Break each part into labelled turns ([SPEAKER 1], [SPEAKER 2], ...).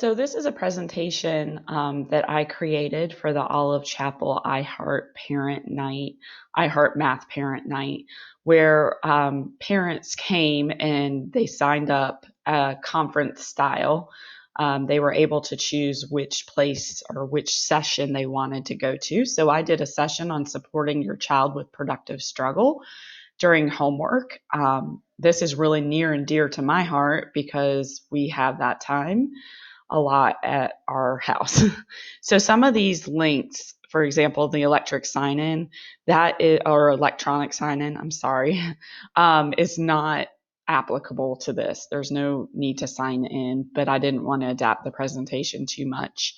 [SPEAKER 1] So this is a presentation that I created for the Olive Chapel iHeart Parent Night, iHeart Math Parent Night, where parents came and they signed up conference style. They were able to choose which place or which session they wanted to go to. So I did a session on supporting your child with productive struggle during homework. This is really near and dear to my heart because we have that time a lot at our house. So some of these links, for example, the electric sign-in, that is, or electronic sign-in, I'm sorry, is not applicable to this. There's no need to sign in, but I didn't want to adapt the presentation too much.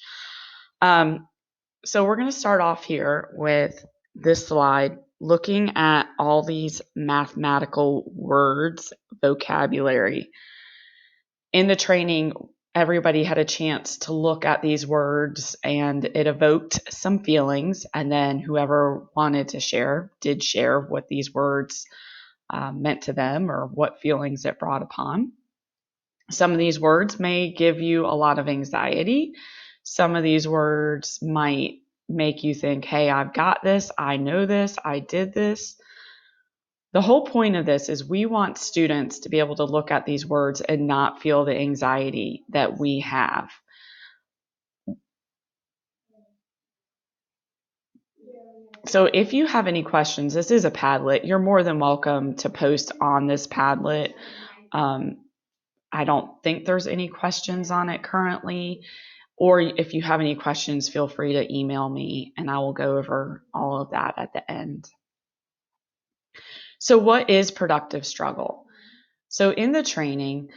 [SPEAKER 1] So we're going to start off here with this slide, looking at all these mathematical words, vocabulary. In the training, everybody had a chance to look at these words and it evoked some feelings. And then whoever wanted to share did share what these words meant to them or what feelings it brought upon. Some of these words may give you a lot of anxiety. Some of these words might make you think, hey, I've got this, I know this, I did this. The whole point of this is we want students to be able to look at these words and not feel the anxiety that we have. So if you have any questions, this is a Padlet. You're more than welcome to post on this Padlet. I don't think there's any questions on it currently. Or if you have any questions, feel free to email me and I will go over all of that at the end. So what is productive struggle? So in the training,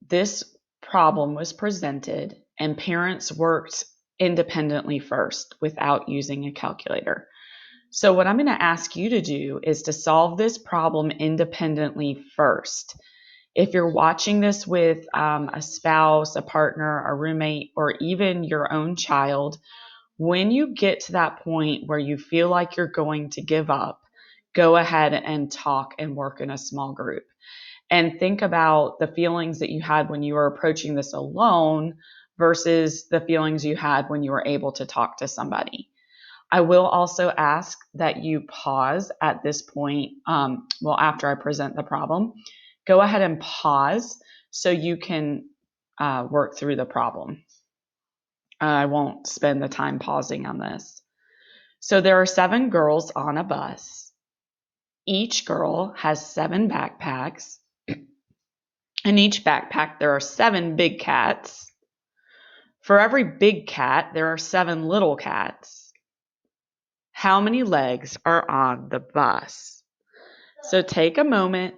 [SPEAKER 1] this problem was presented and parents worked independently first without using a calculator. So what I'm going to ask you to do is to solve this problem independently first. If you're watching this with a spouse, a partner, a roommate, or even your own child, when you get to that point where you feel like you're going to give up, go ahead and talk and work in a small group. And think about the feelings that you had when you were approaching this alone versus the feelings you had when you were able to talk to somebody. I will also ask that you pause at this point, after I present the problem. Go ahead and pause so you can work through the problem. I won't spend the time pausing on this. So there are 7 girls on a bus. Each girl has 7 backpacks. In each backpack, there are 7 big cats. For every big cat, there are 7 little cats. How many legs are on the bus? So take a moment,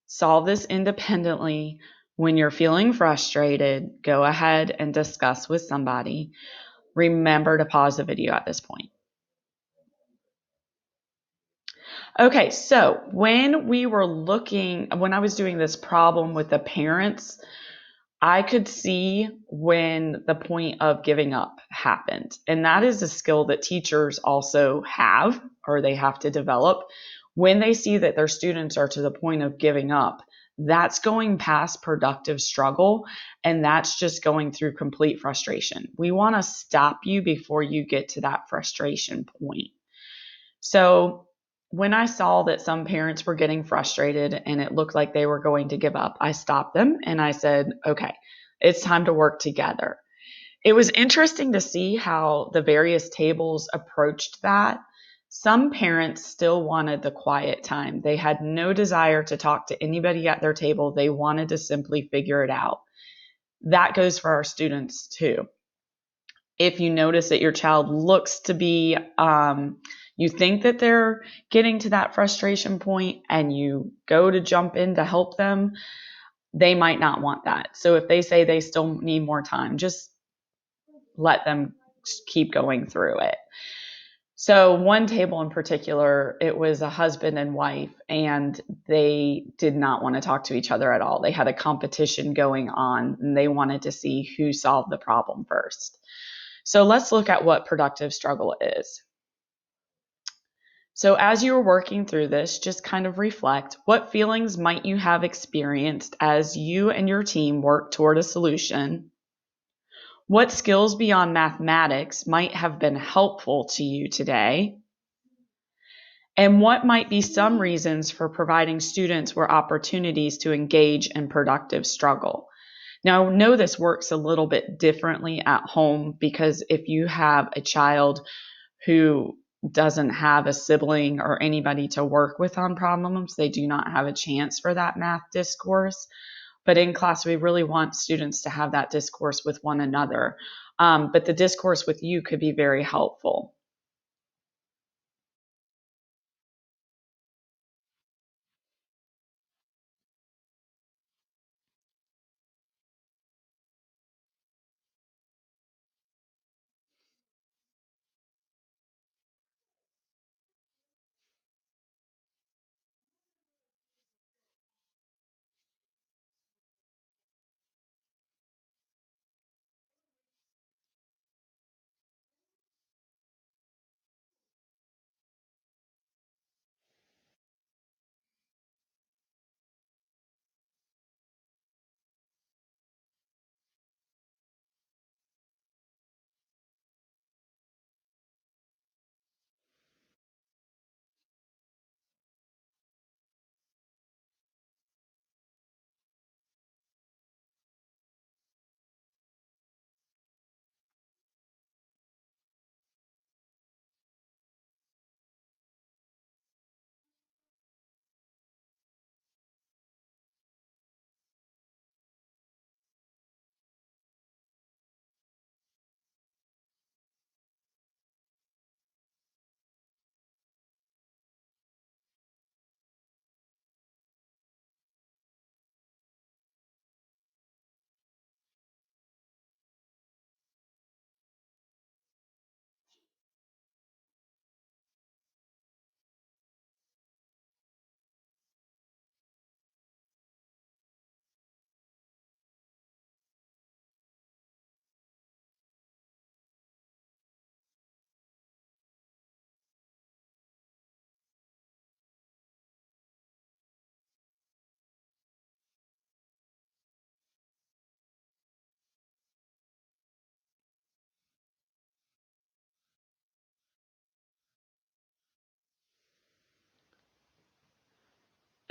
[SPEAKER 1] solve this independently. When you're feeling frustrated, go ahead and discuss with somebody. Remember to pause the video at this point. Okay, so when I was doing this problem with the parents, I could see when the point of giving up happened. And that is a skill that teachers also have, or they have to develop. When they see that their students are to the point of giving up, that's going past productive struggle, and that's just going through complete frustration. We want to stop you before you get to that frustration point. So when I saw that some parents were getting frustrated and it looked like they were going to give up, I stopped them and I said, okay, it's time to work together. It was interesting to see how the various tables approached that. Some parents still wanted the quiet time. They had no desire to talk to anybody at their table. They wanted to simply figure it out. That goes for our students too. If you notice that your child looks to be, you think that they're getting to that frustration point and you go to jump in to help them, they might not want that. So if they say they still need more time, just let them keep going through it. So one table in particular, it was a husband and wife, and they did not want to talk to each other at all. They had a competition going on, and they wanted to see who solved the problem first. So let's look at what productive struggle is. So as you were working through this, just kind of reflect, what feelings might you have experienced as you and your team work toward a solution? What skills beyond mathematics might have been helpful to you today? And what might be some reasons for providing students with opportunities to engage in productive struggle? Now, I know this works a little bit differently at home, because if you have a child who doesn't have a sibling or anybody to work with on problems, they do not have a chance for that math discourse. But in class, we really want students to have that discourse with one another. But the discourse with you could be very helpful.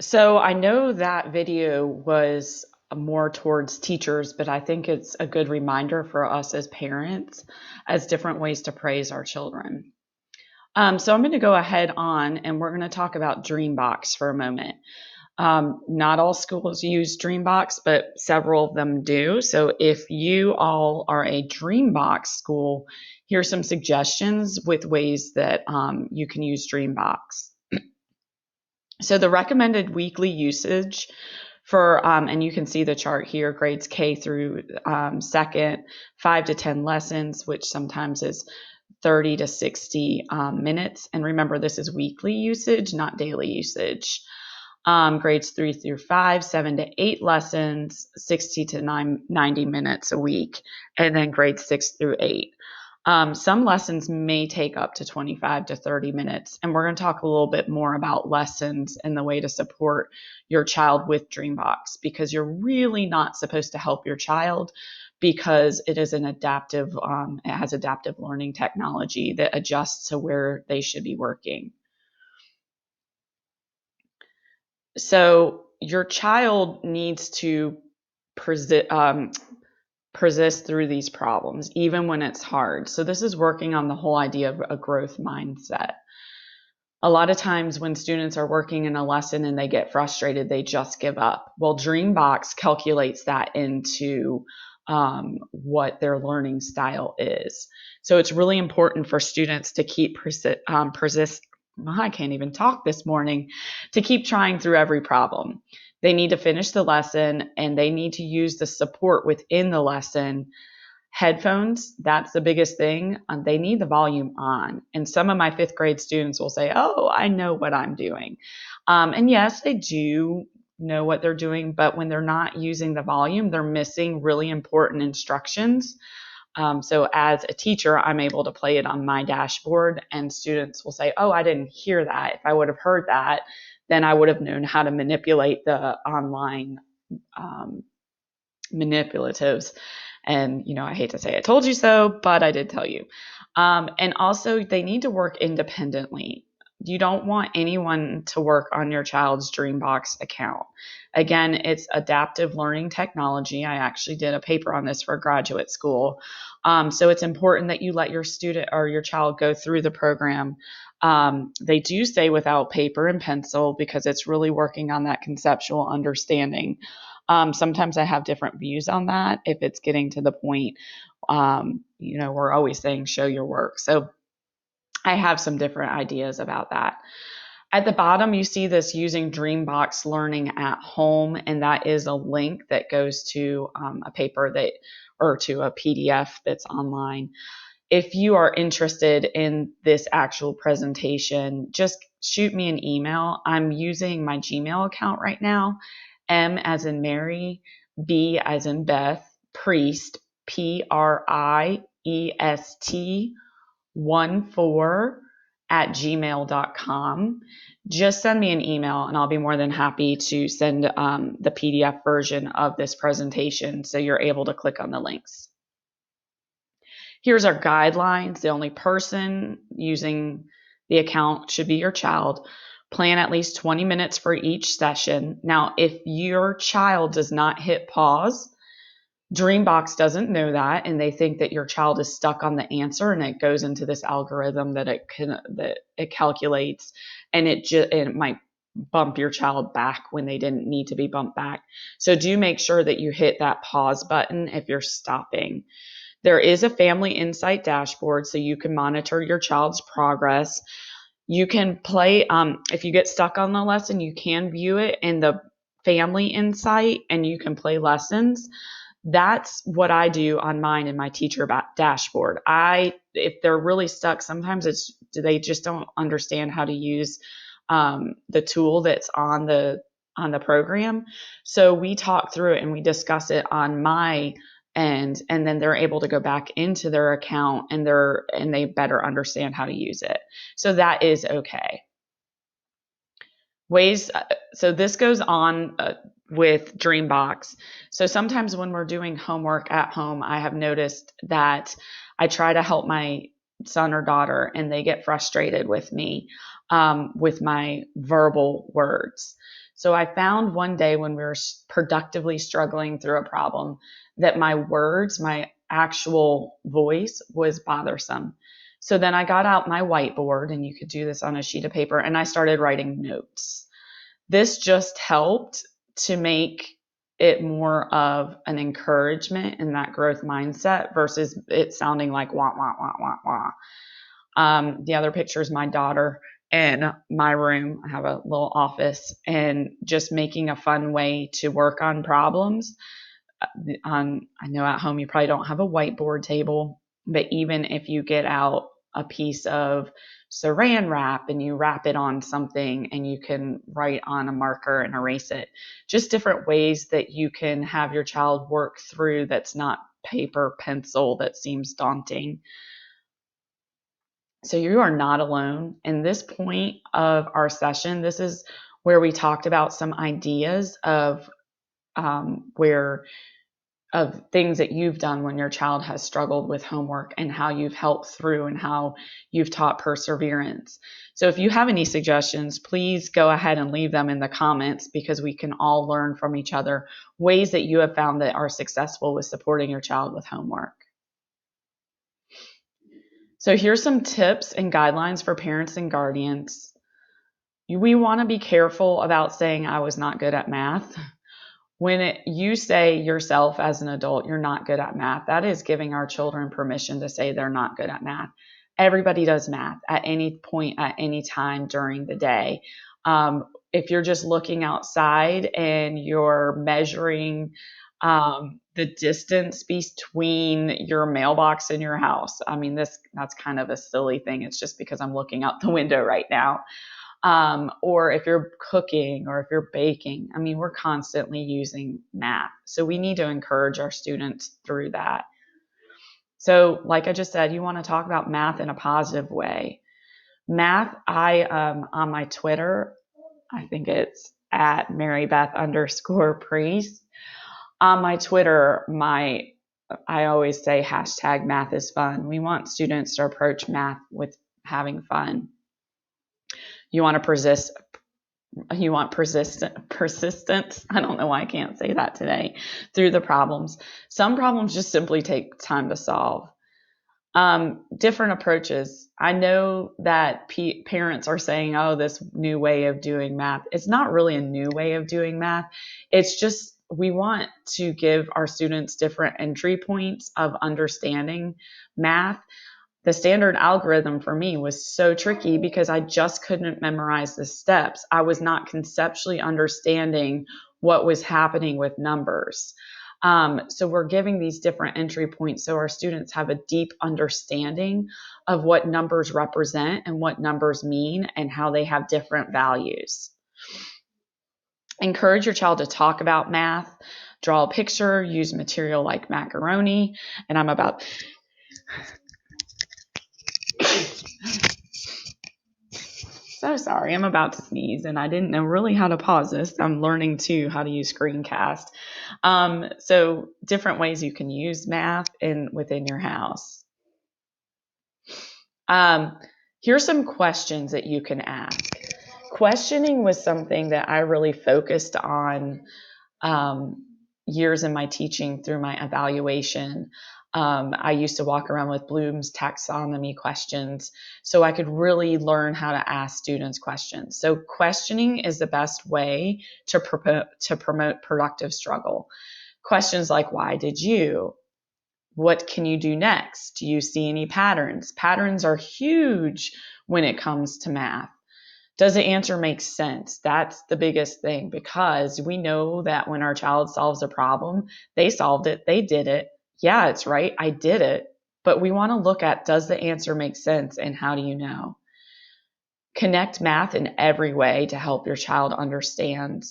[SPEAKER 1] So I know that video was more towards teachers, but I think it's a good reminder for us as parents as different ways to praise our children. So I'm going to go ahead on and we're going to talk about Dreambox for a moment. Not all schools use Dreambox, but several of them do. So if you all are a Dreambox school, here's some suggestions with ways that you can use Dreambox. So the recommended weekly usage for, and you can see the chart here, grades K through second, 5 to 10 lessons, which sometimes is 30 to 60 minutes. And remember, this is weekly usage, not daily usage. Grades 3 through 5, 7 to 8 lessons, 60 to 90 minutes a week. And then grades 6 through 8. Some lessons may take up to 25 to 30 minutes, and we're going to talk a little bit more about lessons and the way to support your child with Dreambox, because you're really not supposed to help your child, because it is an adaptive, it has adaptive learning technology that adjusts to where they should be working. So your child needs to persist through these problems, even when it's hard. So this is working on the whole idea of a growth mindset. A lot of times when students are working in a lesson and they get frustrated, they just give up. Well, Dreambox calculates that into what their learning style is. So it's really important for students to keep persist. I can't even talk this morning, to keep trying through every problem. They need to finish the lesson, and they need to use the support within the lesson. Headphones, that's the biggest thing. They need the volume on. And some of my fifth grade students will say, oh, I know what I'm doing. And yes, they do know what they're doing, but when they're not using the volume, they're missing really important instructions. So as a teacher, I'm able to play it on my dashboard, and students will say, oh, I didn't hear that. If I would have heard that, then I would have known how to manipulate the online manipulatives. And, I hate to say I told you so, but I did tell you. And also, they need to work independently. You don't want anyone to work on your child's Dreambox account. Again, it's adaptive learning technology. I actually did a paper on this for graduate school. So it's important that you let your student or your child go through the program. They do say without paper and pencil because it's really working on that conceptual understanding. Sometimes I have different views on that if it's getting to the point. We're always saying show your work. So I have some different ideas about that. At the bottom, you see this using Dreambox Learning at Home, and that is a link that goes to a paper or to a PDF that's online. If you are interested in this actual presentation, just shoot me an email. I'm using my Gmail account right now, M as in Mary, B as in Beth, Priest, Priest 14 at gmail.com. Just send me an email and I'll be more than happy to send the PDF version of this presentation so you're able to click on the links. Here's our guidelines. The only person using the account should be your child. Plan at least 20 minutes for each session. Now, if your child does not hit pause, Dreambox doesn't know that, and they think that your child is stuck on the answer, and it goes into this algorithm that it calculates, and it might bump your child back when they didn't need to be bumped back. So do make sure that you hit that pause button if you're stopping. There is a Family Insight dashboard, so you can monitor your child's progress. You can play, if you get stuck on the lesson, you can view it in the Family Insight, and you can play lessons. That's what I do on mine in my teacher dashboard. If they're really stuck, sometimes they just don't understand how to use the tool that's on the program. So we talk through it and we discuss it on my end, and then they're able to go back into their account and they better understand how to use it. So that is okay. So this goes on with Dreambox. So sometimes when we're doing homework at home, I have noticed that I try to help my son or daughter and they get frustrated with me with my verbal words. So I found one day when we were productively struggling through a problem that my words, my actual voice was bothersome. So then I got out my whiteboard, and you could do this on a sheet of paper, and I started writing notes. This just helped to make it more of an encouragement in that growth mindset versus it sounding like wah, wah, wah, wah, wah. The other picture is my daughter in my room. I have a little office, and just making a fun way to work on problems. I know at home you probably don't have a whiteboard table, but even if you get out a piece of saran wrap and you wrap it on something and you can write on a marker and erase it, just different ways that you can have your child work through that's not paper, pencil, that seems daunting. So you are not alone. In this point of our session, this is where we talked about some ideas of things that you've done when your child has struggled with homework and how you've helped through and how you've taught perseverance. So if you have any suggestions, please go ahead and leave them in the comments because we can all learn from each other ways that you have found that are successful with supporting your child with homework. So here's some tips and guidelines for parents and guardians. We want to be careful about saying I was not good at math. When you say yourself as an adult, you're not good at math, that is giving our children permission to say they're not good at math. Everybody does math at any point, at any time during the day. If you're just looking outside and you're measuring the distance between your mailbox and your house, I mean, that's kind of a silly thing. It's just because I'm looking out the window right now. Or if you're cooking or if you're baking, I mean, we're constantly using math. So we need to encourage our students through that. So like I just said, you want to talk about math in a positive way. Math, on my Twitter, I think it's at MaryBeth_Priest. On my Twitter, my I always say hashtag math is fun. We want students to approach math with having fun. You want persistence. I don't know why I can't say that today, through the problems. Some problems just simply take time to solve. Different approaches. I know that parents are saying, oh, this new way of doing math. It's not really a new way of doing math. It's just we want to give our students different entry points of understanding math. The standard algorithm for me was so tricky because I just couldn't memorize the steps. I was not conceptually understanding what was happening with numbers. So we're giving these different entry points so our students have a deep understanding of what numbers represent and what numbers mean and how they have different values. Encourage your child to talk about math, draw a picture, use material like macaroni, and I'm about so sorry, I'm about to sneeze and I didn't know really how to pause this. I'm learning too how to use screencast. So different ways you can use math within your house. Here's some questions that you can ask. Questioning was something that I really focused on years in my teaching through my evaluation. I used to walk around with Bloom's taxonomy questions so I could really learn how to ask students questions. So questioning is the best way to promote productive struggle. Questions like, why did you? What can you do next? Do you see any patterns? Patterns are huge when it comes to math. Does the answer make sense? That's the biggest thing, because we know that when our child solves a problem, they solved it, they did it. Yeah, it's right, I did it. But we want to look at, does the answer make sense and how do you know? Connect math in every way to help your child understand.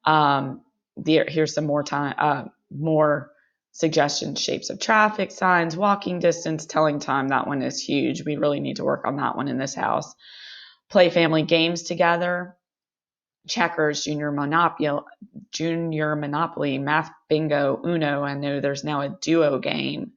[SPEAKER 1] Here's some more suggestions: shapes of traffic signs, walking distance, telling time. That one is huge. We really need to work on that one in this house. Play family games together. Checkers, Junior Monopoly, Math Bingo, Uno. I know there's now a duo game.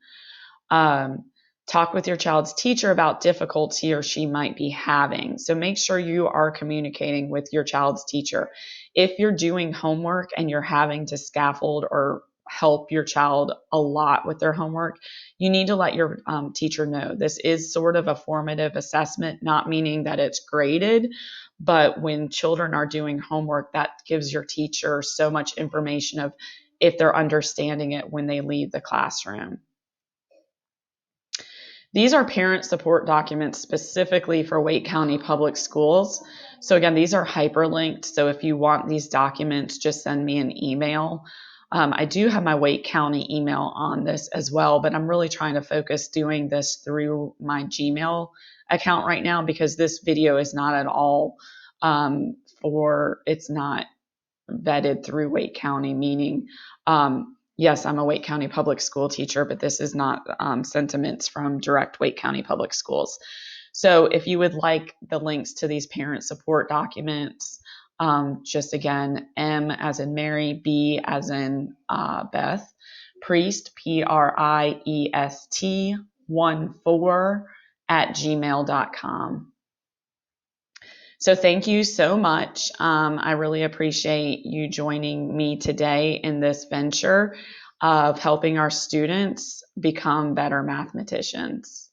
[SPEAKER 1] Talk with your child's teacher about difficulty he or she might be having. So make sure you are communicating with your child's teacher. If you're doing homework and you're having to scaffold or help your child a lot with their homework, you need to let your teacher know. This is sort of a formative assessment, not meaning that it's graded, but when children are doing homework, that gives your teacher so much information of if they're understanding it when they leave the classroom. These are parent support documents specifically for Wake County Public Schools. So again, these are hyperlinked. So if you want these documents, just send me an email. I do have my Wake County email on this as well, but I'm really trying to focus doing this through my Gmail account right now, because this video is not at all it's not vetted through Wake County, meaning yes, I'm a Wake County public school teacher, but this is not sentiments from direct Wake County public schools. So if you would like the links to these parent support documents, just again, M as in Mary, B as in Beth, Priest, Priest 14 @gmail.com. So thank you so much. I really appreciate you joining me today in this venture of helping our students become better mathematicians.